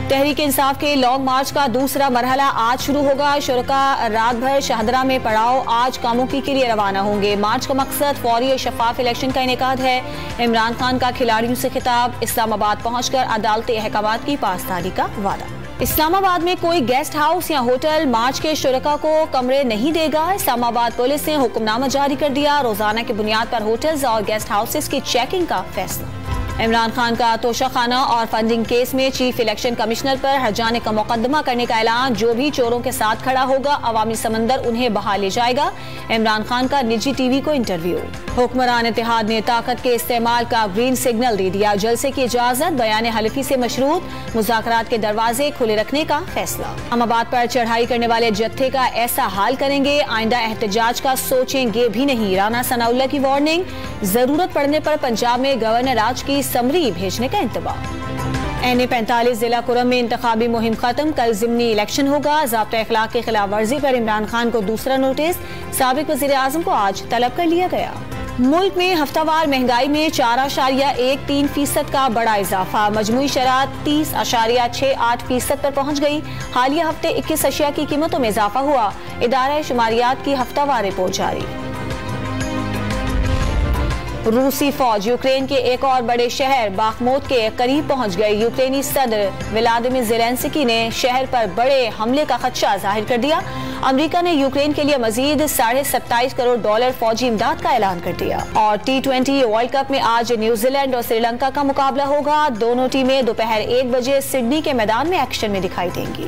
तहरीक इंसाफ के लॉन्ग मार्च का दूसरा मरहला आज शुरू होगा। शुरका रात भर शाहदरा में पड़ाव, आज कामुकी के लिए रवाना होंगे। मार्च का मकसद फौरी और शफाफ इलेक्शन का इनेकाद है। इमरान खान का खिलाड़ियों से खिताब, इस्लामाबाद पहुंचकर अदालती अहकामात की पासदारी का वादा। इस्लामाबाद में कोई गेस्ट हाउस या होटल मार्च के शुरका को कमरे नहीं देगा। इस्लामाबाद पुलिस ने हुक्मनामा जारी कर दिया। रोजाना की बुनियाद पर होटल्स और गेस्ट हाउसेस की चेकिंग का फैसला। इमरान खान का तोशाखाना और फंडिंग केस में चीफ इलेक्शन कमिश्नर पर हर्जाने का मुकदमा करने का ऐलान। जो भी चोरों के साथ खड़ा होगा अवामी समंदर उन्हें बहा ले जाएगा। इमरान खान का निजी टीवी को इंटरव्यू। हुक्मरान इत्तेहाद ने ताकत के इस्तेमाल का ग्रीन सिग्नल दे दिया। जलसे की इजाजत, बयान हल्फी से मशरूत। मुज़ाकरात के दरवाजे खुले रखने का फैसला। इस्लामाबाद पर चढ़ाई करने वाले जत्थे का ऐसा हाल करेंगे, आइंदा एहतजाज का सोचेंगे भी नहीं। राना सनाउल्ला की वार्निंग, जरूरत पड़ने पर पंजाब में गवर्नर आज की समरी भेजने का इंतबाह। NA-45 जिला कुरम में इंतखाबी मुहिम खत्म, कल ज़िमनी इलेक्शन होगा। ज़ाब्ता अखलाक की खिलाफ वर्जी पर इमरान खान को दूसरा नोटिस, साबिक वज़ीर आज़म को आज तलब कर लिया गया। मुल्क में हफ्तावार महंगाई में 4.13% का बड़ा इजाफा, मजमूई शरह 30.68% पर पहुंच गई। हालिया हफ्ते 21 अशिया की कीमतों में इजाफा हुआ। इदारा शुमारियात की हफ्तावार रिपोर्ट जारी। रूसी फौज यूक्रेन के एक और बड़े शहर बाखमुत के करीब पहुंच गई। यूक्रेनी सदर व्लादिमीर ज़ेलेंस्की ने शहर पर बड़े हमले का खदशा जाहिर कर दिया। अमेरिका ने यूक्रेन के लिए मजीद $27.5 करोड़ फौजी इमदाद का ऐलान कर दिया। और T20 वर्ल्ड कप में आज न्यूजीलैंड और श्रीलंका का मुकाबला होगा। दोनों टीमें दोपहर 1 बजे सिडनी के मैदान में एक्शन में दिखाई देंगी।